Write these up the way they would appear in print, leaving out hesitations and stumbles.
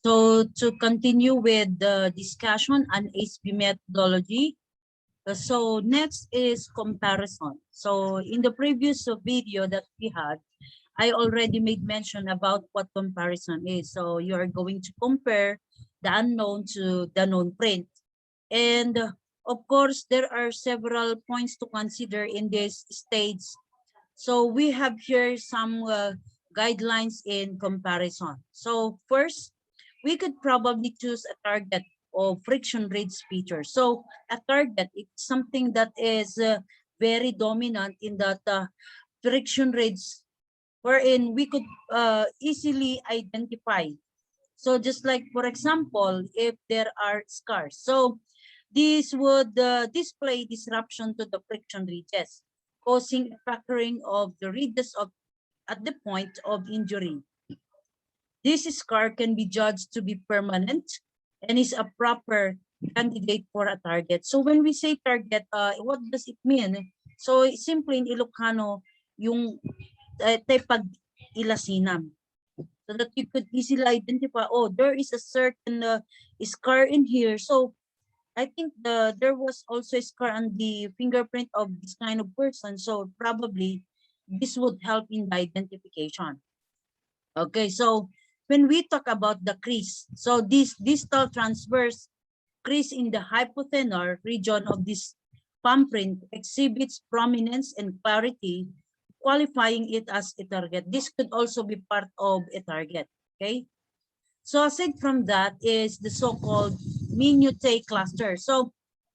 So to continue with the discussion on ACEV methodology, so next is comparison. So in the previous video that we had, I already made mention about what comparison is. So you are going to compare the unknown to the known print. And of course, there are several points to consider in this stage. So we have here some guidelines in comparison. So first, we could probably choose a target of friction rates feature. So a target is something that is very dominant in that friction rates, wherein we could easily identify. So just like, for example, if there are scars. So this would display disruption to the friction ridges, causing a fracturing of the ridges at the point of injury. This scar can be judged to be permanent and is a proper candidate for a target. So when we say target, what does it mean? So simply in Ilocano, yung pag ilasinam. So that you could easily identify, oh, there is a certain scar in here. So I think there was also a scar on the fingerprint of this kind of person. So probably this would help in the identification. Okay, so when we talk about the crease, so this distal transverse crease in the hypothenar region of this palm print exhibits prominence and clarity, qualifying it as a target. This could also be part of a target. Okay, so aside from that is the so-called minutiae cluster. So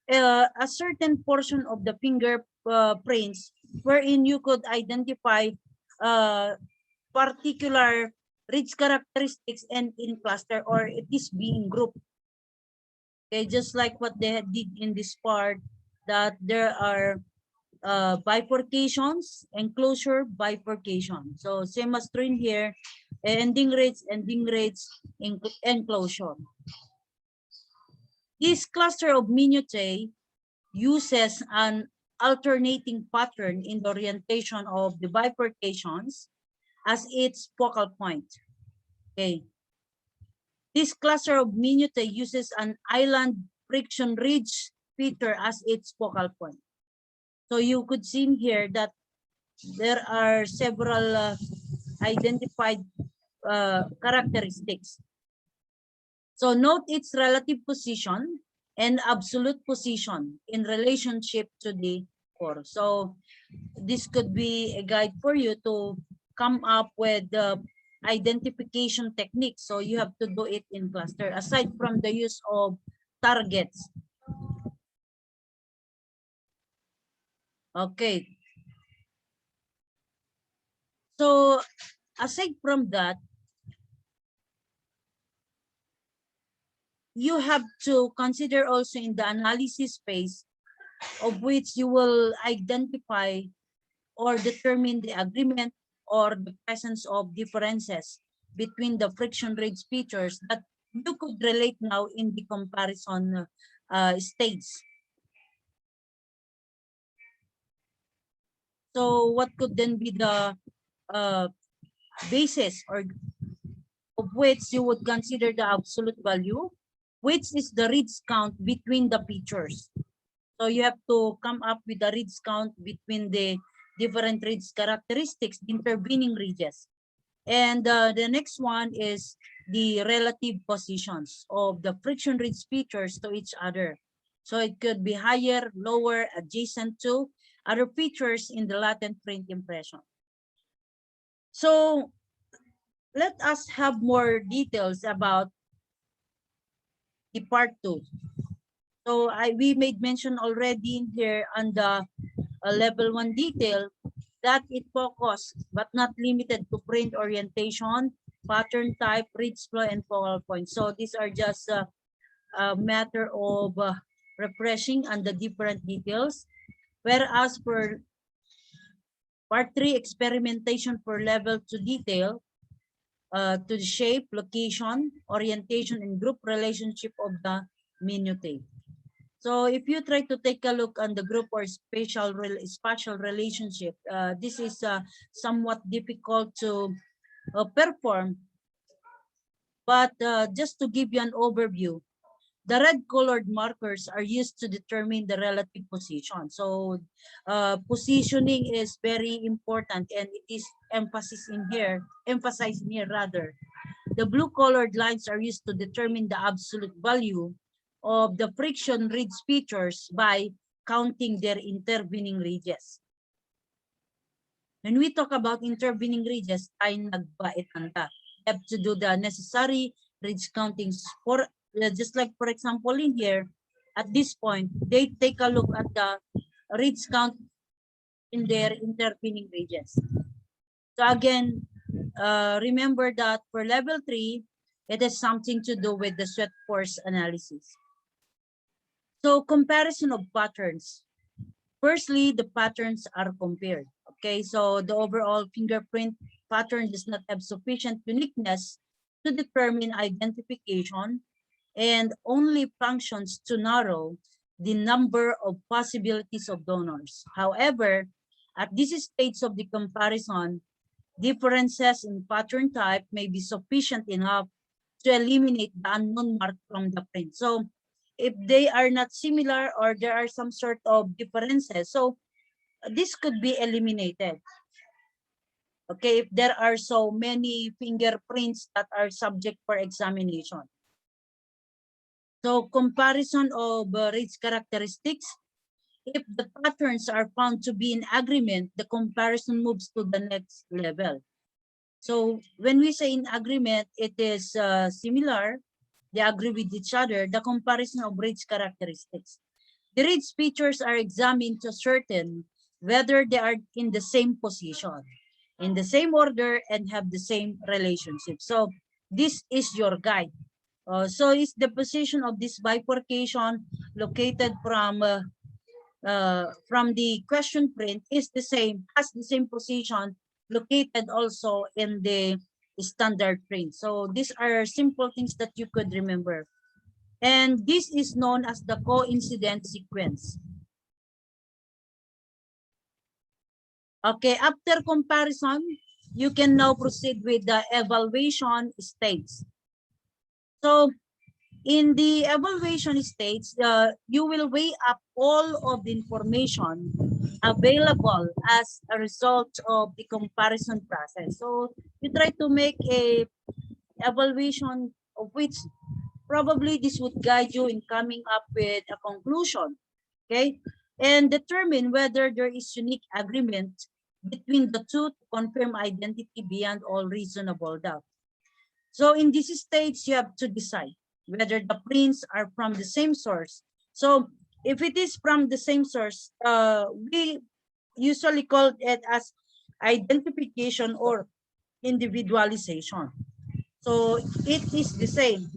a certain portion of the fingerprints wherein you could identify particular ridge characteristics and in cluster, or it is being grouped. Okay, just like what they did in this part, that there are bifurcations, enclosure, bifurcation. So same as true in here, ending rates, enclosure. This cluster of minutiae uses an alternating pattern in the orientation of the bifurcations as its focal point. Okay. This cluster of minutiae uses an island friction ridge feature as its focal point. So you could see here that there are several identified characteristics. So note its relative position and absolute position in relationship to the core. So this could be a guide for you to come up with the identification technique. So you have to do it in cluster aside from the use of targets. Okay. So aside from that, you have to consider also in the analysis phase of which you will identify or determine the agreement or the presence of differences between the friction ridge features that you could relate now in the comparison stage. So what could then be the basis or of which you would consider the absolute value, which is the ridge count between the features. So you have to come up with the ridge count between the different ridge characteristics, intervening ridges. And the next one is the relative positions of the friction ridge features to each other. So it could be higher, lower, adjacent to other features in the latent print impression. So let us have more details about the part 2. So we made mention already in here on the level 1 detail that it focused but not limited to print orientation, pattern type, ridge flow, and focal point. So these are just a matter of refreshing on the different details. Whereas for part 3, experimentation for level 2 detail, to the shape, location, orientation, and group relationship of the minutiae. So if you try to take a look on the group or spatial relationship, this is somewhat difficult to perform But just to give you an overview, the red colored markers are used to determine the relative position. So positioning is very important, and it is emphasized in here rather. The blue colored lines are used to determine the absolute value of the friction ridge features by counting their intervening ridges. When we talk about intervening ridges, tayo nagbait handa. You have to do the necessary ridge countings for, just like for example in here, at this point, they take a look at the ridge count in their intervening ridges. So again, remember that for level 3, it has something to do with the sweat force analysis. So comparison of patterns. Firstly, the patterns are compared. Okay, so the overall fingerprint pattern does not have sufficient uniqueness to determine identification and only functions to narrow the number of possibilities of donors. However, at this stage of the comparison, differences in pattern type may be sufficient enough to eliminate the unknown mark from the print. So if they are not similar or there are some sort of differences, so this could be eliminated. Okay, if there are so many fingerprints that are subject for examination. So comparison of ridge characteristics. If the patterns are found to be in agreement, the comparison moves to the next level. So when we say in agreement, it is similar, they agree with each other, the comparison of ridge characteristics. The ridge features are examined to ascertain whether they are in the same position, in the same order, and have the same relationship. So this is your guide. So is the position of this bifurcation located from the question print is the same, has the same position located also in the standard print. So these are simple things that you could remember. And this is known as the coincident sequence. Okay, after comparison, you can now proceed with the evaluation stage. So in the evaluation stage, you will weigh up all of the information available as a result of the comparison process. So you try to make a evaluation of which probably this would guide you in coming up with a conclusion, okay? And determine whether there is unique agreement between the two to confirm identity beyond all reasonable doubt. So in this stage, you have to decide whether the prints are from the same source. So if it is from the same source, we usually call it as identification or individualization. So it is the same.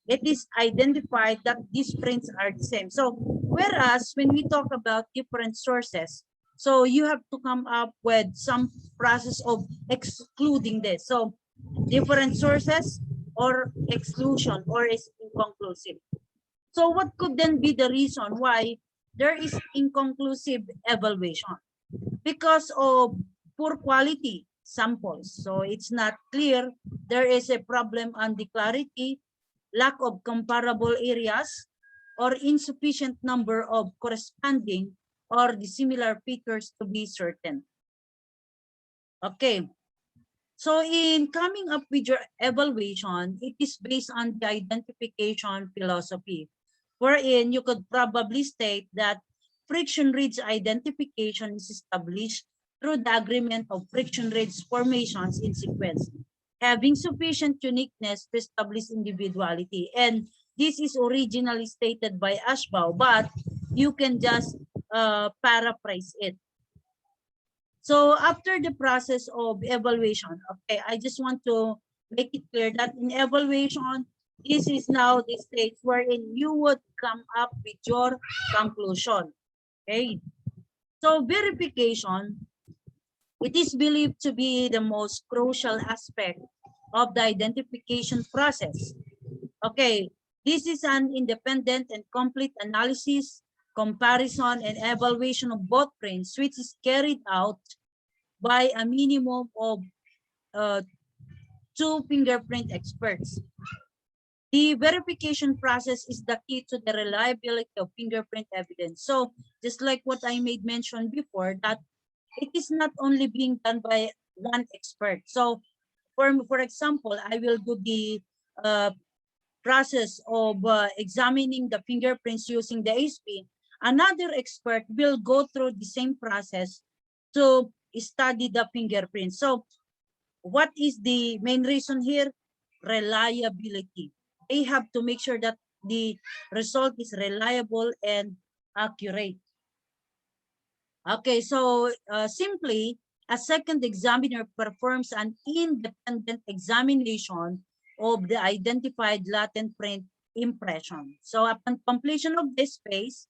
It is identified that these prints are the same. So whereas when we talk about different sources, so you have to come up with some process of excluding this. So different sources or exclusion or is inconclusive. So what could then be the reason why there is inconclusive evaluation? Because of poor quality samples. So it's not clear. There is a problem on the clarity, lack of comparable areas, or insufficient number of corresponding or the similar features to be certain. Okay. So in coming up with your evaluation, it is based on the identification philosophy, wherein you could probably state that friction ridge identification is established through the agreement of friction ridge formations in sequence, having sufficient uniqueness to establish individuality. And this is originally stated by Ashbaugh, but you can just paraphrase it. So after the process of evaluation, okay, I just want to make it clear that in evaluation, this is now the stage wherein you would come up with your conclusion. Okay. So verification, it is believed to be the most crucial aspect of the identification process. Okay, this is an independent and complete analysis, comparison, and evaluation of both prints, which is carried out by a minimum of two fingerprint experts. The verification process is the key to the reliability of fingerprint evidence. So just like what I made mention before, that it is not only being done by one expert. So for example, I will do the process of examining the fingerprints using the ACEV. Another expert will go through the same process to study the fingerprints. So what is the main reason here? Reliability. They have to make sure that the result is reliable and accurate. Okay, so simply, a second examiner performs an independent examination of the identified latent print impression. So upon completion of this phase,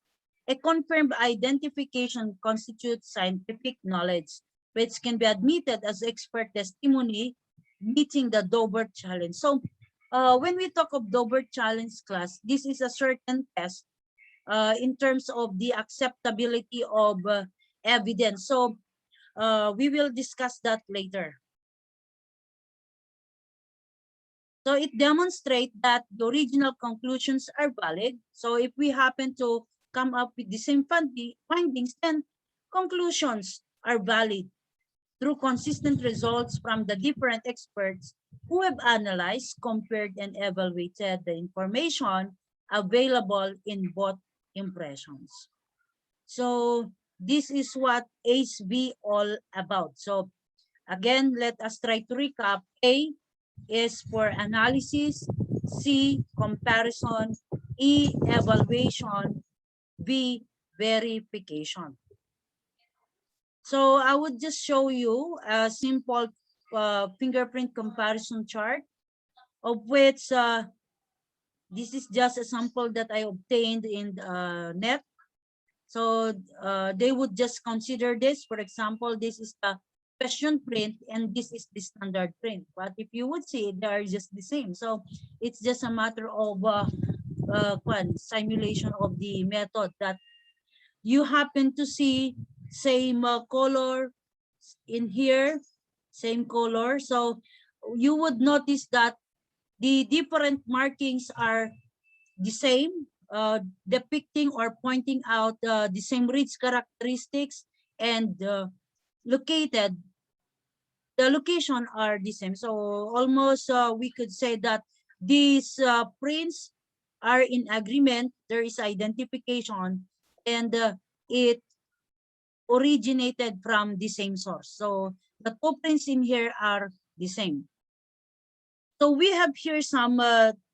a confirmed identification constitutes scientific knowledge, which can be admitted as expert testimony, meeting the Dober challenge. So when we talk of Dober challenge class, this is a certain test in terms of the acceptability of evidence. So we will discuss that later. So it demonstrates that the original conclusions are valid. So if we happen to come up with the same findings, then conclusions are valid through consistent results from the different experts who have analyzed, compared, and evaluated the information available in both impressions. So this is what ACEV all about. So again, let us try to recap. A is for analysis, C, comparison, E, evaluation, B, verification. So I would just show you a simple fingerprint comparison chart, of which this is just a sample that I obtained in net. So they would just consider this. For example, this is the question print and this is the standard print. But if you would see, they are just the same. So it's just a matter of simulation of the method that you happen to see same color in here, same color. So you would notice that the different markings are the same, depicting or pointing out the same ridge characteristics, and located, the location are the same. So almost we could say that these prints are in agreement. There is identification, and it originated from the same source. So the two prints in here are the same. So we have here some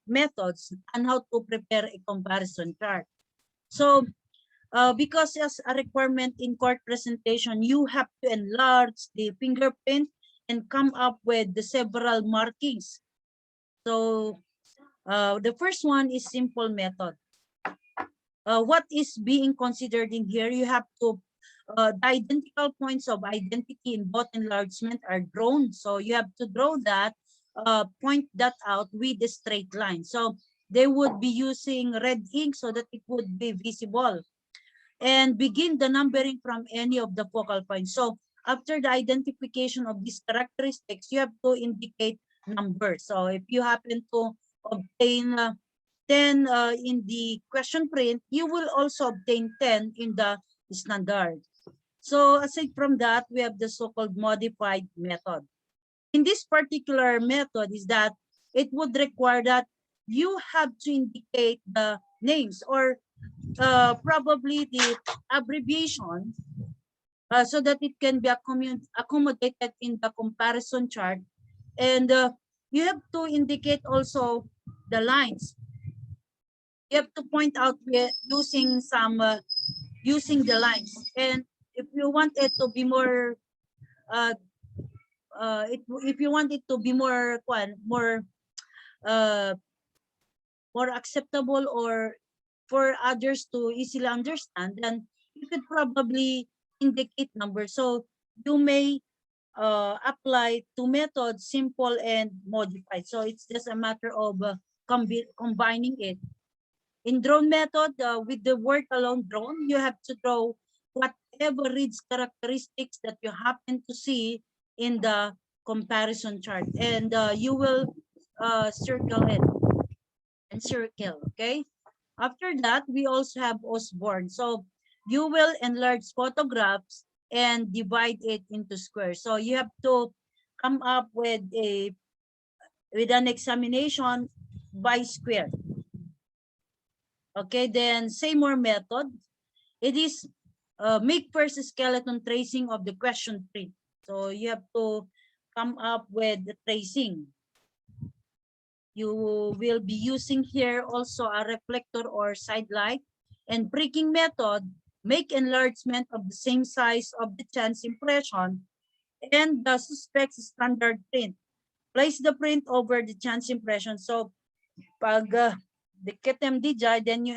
methods on how to prepare a comparison chart. So because as a requirement in court presentation, you have to enlarge the fingerprint and come up with the several markings. So the first one is simple method. What is being considered in here? You have to, the identical points of identity in both enlargement are drawn. So you have to draw that, point that out with a straight line. So they would be using red ink so that it would be visible. And begin the numbering from any of the focal points. So after the identification of these characteristics, you have to indicate numbers. So if you happen to obtain 10 in the question print, you will also obtain 10 in the standard. So aside from that, we have the so-called modified method. In this particular method is that it would require that you have to indicate the names or probably the abbreviation so that it can be accommodated in the comparison chart. And you have to indicate also the lines. You have to point out using some using the lines. And if you want it to be more if you want it to be more uh, more acceptable or for others to easily understand, then you could probably indicate numbers. So you may apply two methods, simple and modified. So it's just a matter of combining it. In drone method, with the word alone drone, you have to draw whatever reads characteristics that you happen to see in the comparison chart, and you will circle it and circle, okay? After that, we also have Osborne. So you will enlarge photographs and divide it into squares. So you have to come up with an examination by square. Okay, then Seymour method. It is make first skeleton tracing of the question print. So you have to come up with the tracing. You will be using here also a reflector or side light, and breaking method, make enlargement of the same size of the chance impression and the suspect's standard print. Place the print over the chance impression. So pag dikit MDJ, then you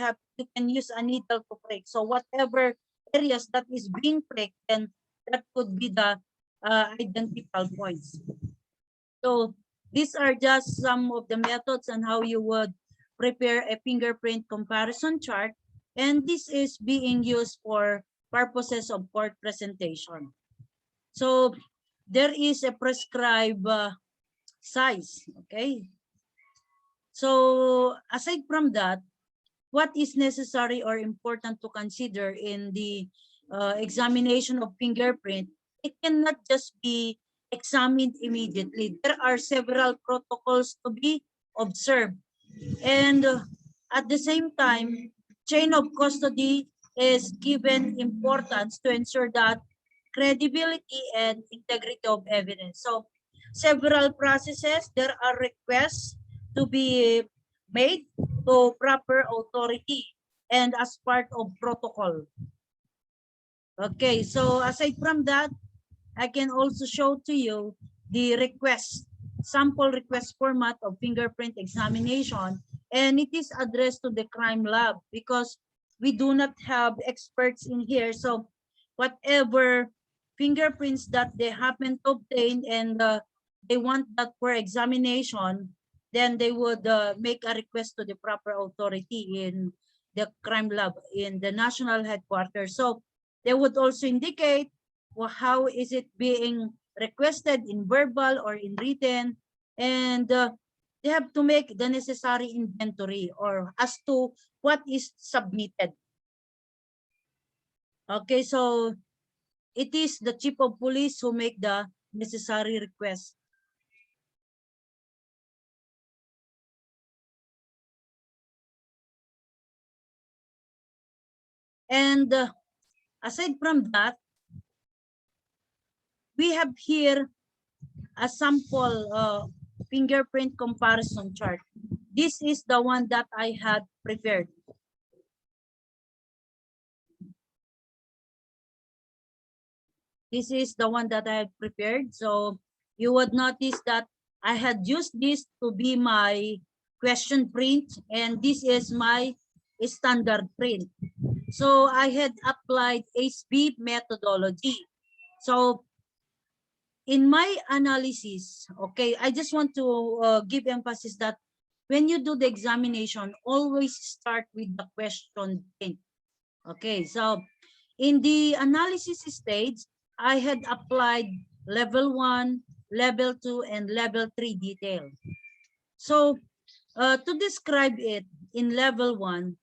can use a needle to prick. So whatever areas that is being pricked, then that could be the identical points. So these are just some of the methods on how you would prepare a fingerprint comparison chart. And this is being used for purposes of court presentation. So there is a prescribed size, okay? So aside from that, what is necessary or important to consider in the examination of fingerprint? It cannot just be examined immediately. There are several protocols to be observed. And at the same time, chain of custody is given importance to ensure that credibility and integrity of evidence. So several processes, there are requests to be made to proper authority and as part of protocol. Okay, so aside from that, I can also show to you the sample request format of fingerprint examination, and it is addressed to the crime lab because we do not have experts in here. So whatever fingerprints that they happen to obtain and they want that for examination, then they would make a request to the proper authority in the crime lab in the national headquarters. So they would also indicate how is it being requested in verbal or in written, and they have to make the necessary inventory or as to what is submitted. Okay, so it is the chief of police who make the necessary request. And aside from that, we have here a sample fingerprint comparison chart. This is the one that I had prepared. This is the one that I had prepared. So you would notice that I had used this to be my question print, and this is my standard print. So I had applied ACEV methodology. So in my analysis, okay, I just want to give emphasis that when you do the examination, always start with the question print. Okay, so in the analysis stage, I had applied level 1, level 2, and level 3 detail. So to describe it in level 1,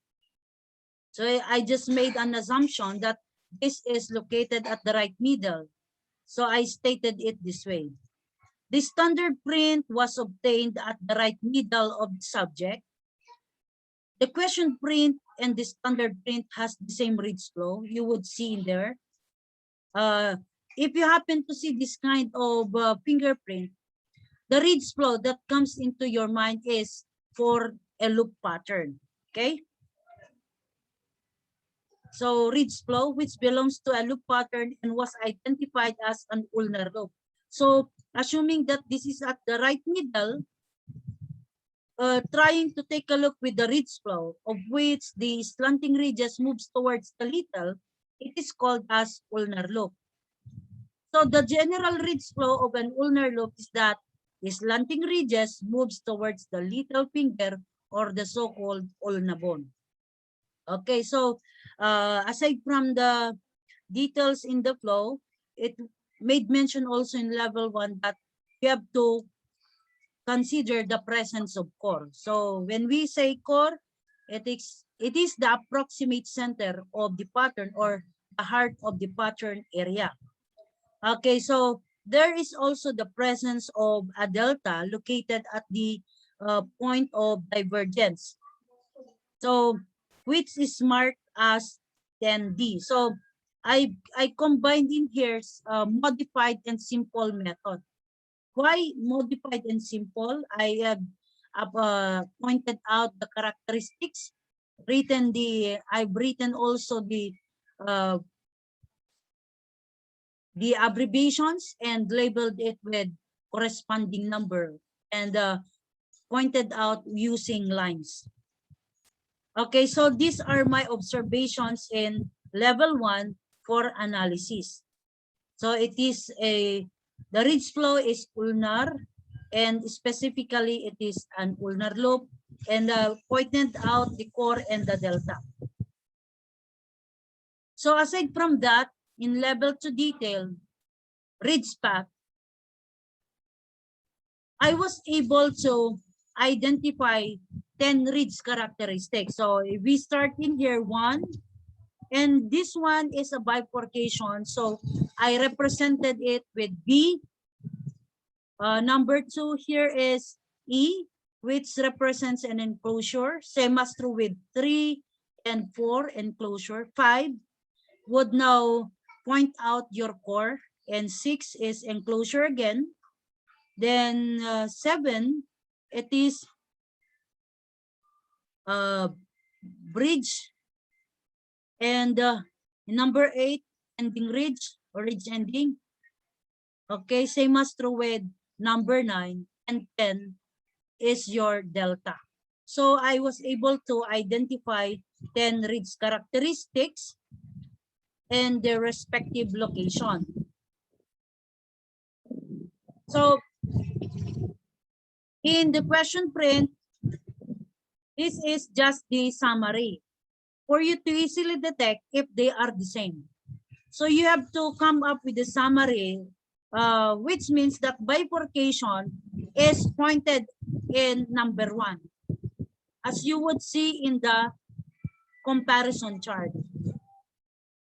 so I just made an assumption that this is located at the right middle. So I stated it this way. The standard print was obtained at the right middle of the subject. The question print and the standard print has the same ridge flow. You would see in there. If you happen to see this kind of fingerprint, the ridge flow that comes into your mind is for a loop pattern. Okay. So ridge flow, which belongs to a loop pattern and was identified as an ulnar loop. So assuming that this is at the right middle, trying to take a look with the ridge flow of which the slanting ridges moves towards the little, it is called as ulnar loop. So the general ridge flow of an ulnar loop is that the slanting ridges moves towards the little finger or the so-called ulna bone. Okay, so aside from the details in the flow, it made mention also in level 1 that you have to consider the presence of core. So when we say core, it is the approximate center of the pattern or the heart of the pattern area. Okay, so there is also the presence of a delta located at the point of divergence. So which is marked as 10D. So I combined in here modified and simple method. Why modified and simple? I have pointed out the characteristics. I've written also uh, the abbreviations and labeled it with corresponding number and pointed out using lines. Okay, so these are my observations in level 1 for analysis. So it is the ridge flow is ulnar, and specifically it is an ulnar loop, and pointed out the core and the delta. So aside from that, in level 2 detail, ridge path, I was able to identify 10 ridge characteristics. So if we start in here 1, and this one is a bifurcation. So I represented it with B. Number 2 here is E, which represents an enclosure. Same as true with 3 and 4 enclosure. 5 would now point out your core, and 6 is enclosure again. Then 7, it is bridge, and number 8, ending ridge or ridge ending. Okay, same as true with number 9, and 10 is your delta. So I was able to identify 10 ridge characteristics and their respective location. So in the question print, this is just the summary for you to easily detect if they are the same. So you have to come up with a summary, which means that bifurcation is pointed in number 1, as you would see in the comparison chart.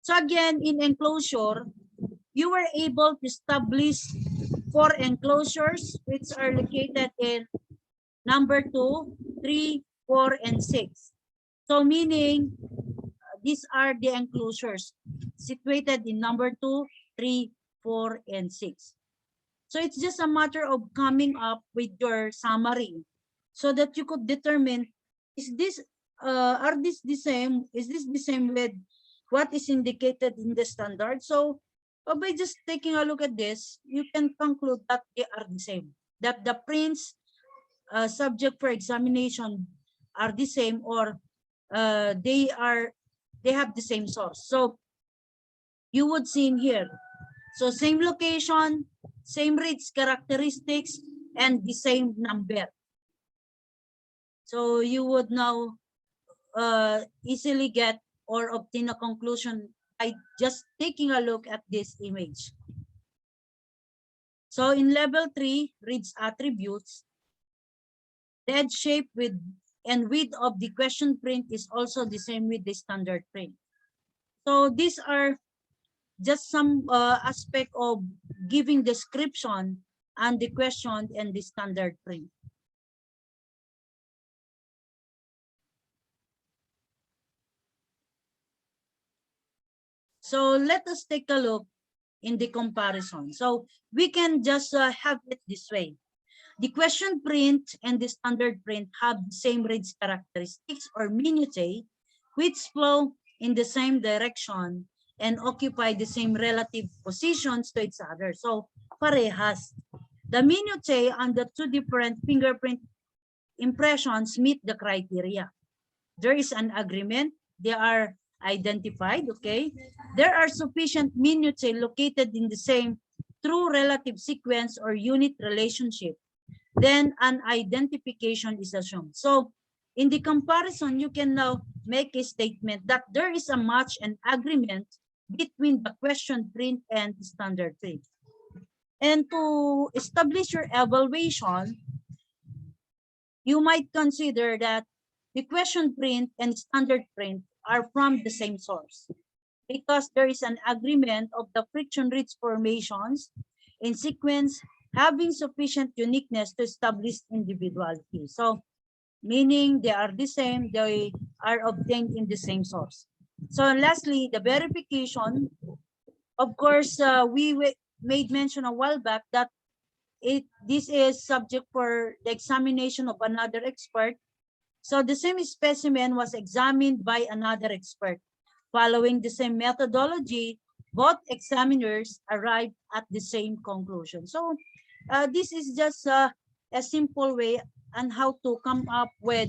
So again, in enclosure, you were able to establish 4 enclosures, which are located in number 2, 3, 4, and 6. So meaning, these are the enclosures situated in number 2, 3, 4, and 6. So it's just a matter of coming up with your summary so that you could determine, is this are this the same? Is this the same with what is indicated in the standard? So by just taking a look at this, you can conclude that they are the same, that the prints subject for examination are the same, or they have the same source. So you would see in here, so same location, same ridge characteristics, and the same number. So you would now easily get or obtain a conclusion by just taking a look at this image. So in level 3, ridge attributes, the edge shape with and width of the question print is also the same with the standard print. So these are just some aspect of giving description and the question and the standard print. So let us take a look in the comparison. So we can just have it this way. The question print and the standard print have the same ridge characteristics or minutiae, which flow in the same direction and occupy the same relative positions to each other. So parehas. The minutiae on the 2 different fingerprint impressions meet the criteria. There is an agreement. They are identified, okay? There are sufficient minutiae located in the same true relative sequence or unit relationship. Then an identification is assumed. So in the comparison, you can now make a statement that there is a match and agreement between the question print and the standard print. And to establish your evaluation, you might consider that the question print and standard print are from the same source, because there is an agreement of the friction-rich formations in sequence having sufficient uniqueness to establish individuality. So, meaning they are the same, they are obtained in the same source. So lastly, the verification, of course, we made mention a while back that this is subject for the examination of another expert. So the same specimen was examined by another expert. Following the same methodology, both examiners arrived at the same conclusion. So this is just a simple way on how to come up with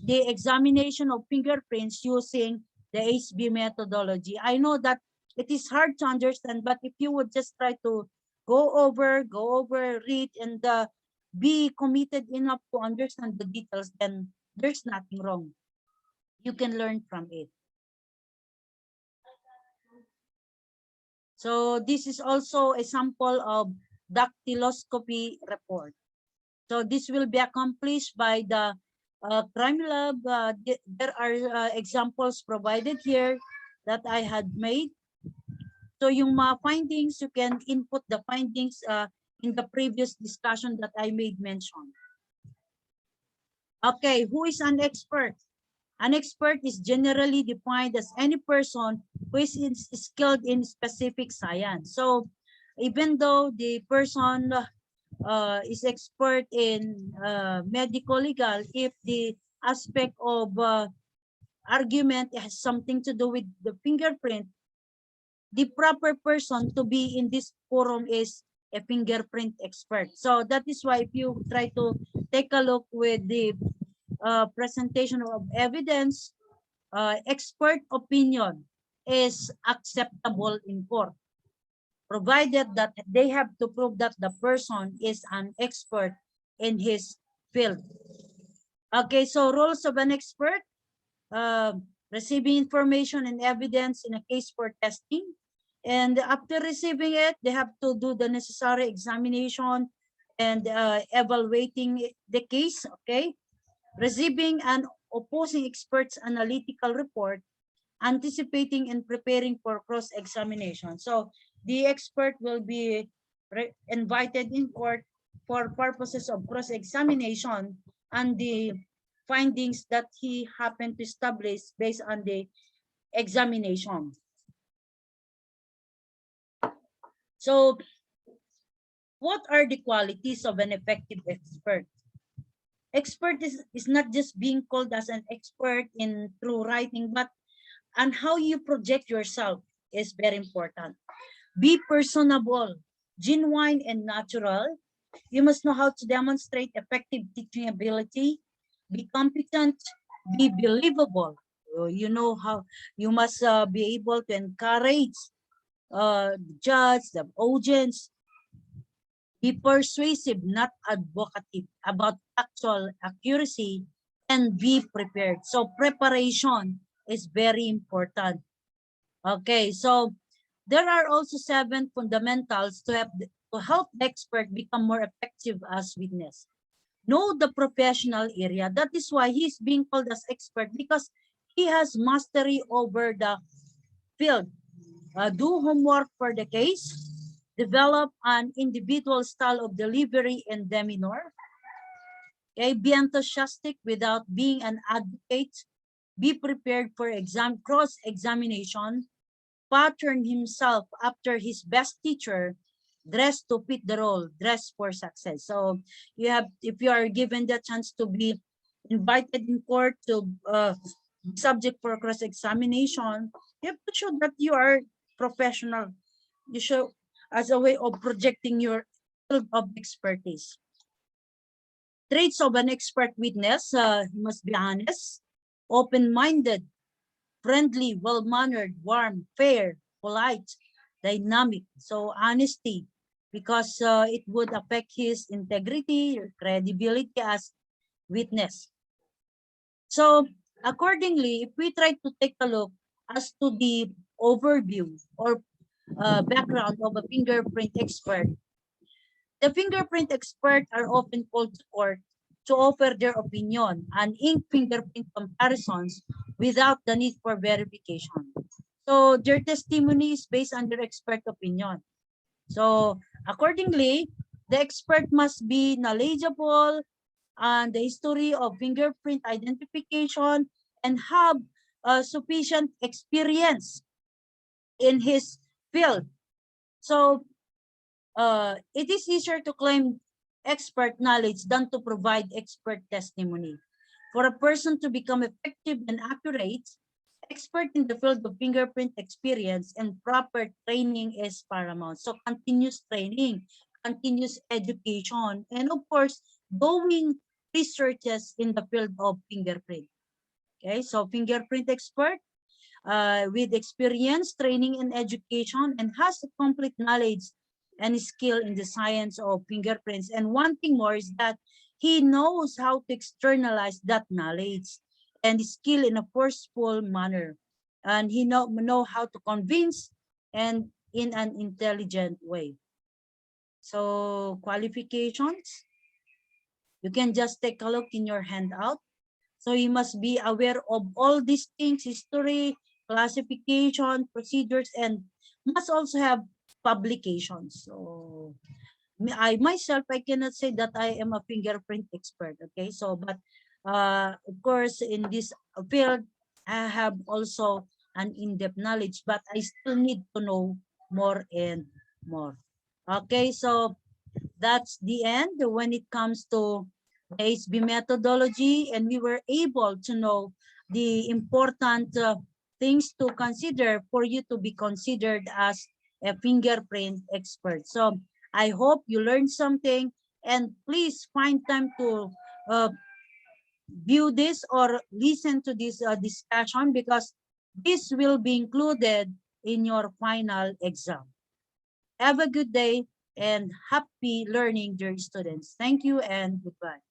the examination of fingerprints using the ACEV methodology. I know that it is hard to understand, but if you would just try to go over, read, and be committed enough to understand the details, then there's nothing wrong. You can learn from it. So this is also a sample of dactyloscopy report. So this will be accomplished by the crime lab. There are examples provided here that I had made. So yung mga findings, you can input the findings in the previous discussion that I made mention. Okay, who is an expert? An expert is generally defined as any person who is skilled in specific science. So even though the person is expert in medical legal, if the aspect of argument has something to do with the fingerprint, the proper person to be in this forum is a fingerprint expert. So that is why if you try to take a look with the presentation of evidence, expert opinion is acceptable in court, provided that they have to prove that the person is an expert in his field. Okay, so roles of an expert: receiving information and evidence in a case for testing. And after receiving it, they have to do the necessary examination and evaluating the case, okay? Receiving and opposing experts' analytical report, anticipating and preparing for cross-examination. So the expert will be invited in court for purposes of cross-examination and the findings that he happened to establish based on the examination. So what are the qualities of an effective expert? Expert is not just being called as an expert in through writing, but and how you project yourself is very important. Be personable, genuine, and natural. You must know how to demonstrate effective teaching ability. Be competent, be believable. You know how you must be able to encourage the judge, the audience. Be persuasive, not advocative, about actual accuracy, and be prepared. So preparation is very important. Okay, so there are also 7 fundamentals to help the expert become more effective as witness. Know the professional area. That is why he's being called as expert, because he has mastery over the field. Do homework for the case. Develop an individual style of delivery and demeanor. Okay, be enthusiastic without being an advocate. Be prepared for cross-examination. Pattern himself after his best teacher. Dress to fit the role. Dress for success. So you have, if you are given the chance to be invited in court to subject for cross-examination, you have to show that you are professional. You show as a way of projecting your field of expertise. Traits of an expert witness: he must be honest, open-minded, friendly, well-mannered, warm, fair, polite, dynamic. So honesty, because it would affect his integrity, credibility as witness. So accordingly, if we try to take a look as to the overview or background of a fingerprint expert, The fingerprint experts are often called to court to offer their opinion on ink fingerprint comparisons without the need for verification. So their testimony is based on their expert opinion. So accordingly, the expert must be knowledgeable on the history of fingerprint identification and have sufficient experience in his field. So it is easier to claim expert knowledge than to provide expert testimony. For a person to become effective and accurate, expert in the field of fingerprint experience and proper training is paramount. So continuous training, continuous education, and of course, doing researches in the field of fingerprint. Okay, so fingerprint expert with experience, training, and education, and has a complete knowledge and skill in the science of fingerprints. And one thing more is that he knows how to externalize that knowledge and skill in a forceful manner. And he know how to convince and in an intelligent way. So qualifications, you can just take a look in your handout. So you must be aware of all these things, history, classification, procedures, and must also have publications. So I myself, I cannot say that I am a fingerprint expert. Okay, so but of course in this field, I have also an in-depth knowledge, but I still need to know more and more. Okay, so that's the end when it comes to ACEV methodology, and we were able to know the important things to consider for you to be considered as a fingerprint expert. So I hope you learned something, and please find time to uh, view this or listen to this discussion, because this will be included in your final exam. Have a good day and happy learning, dear students. Thank you and goodbye.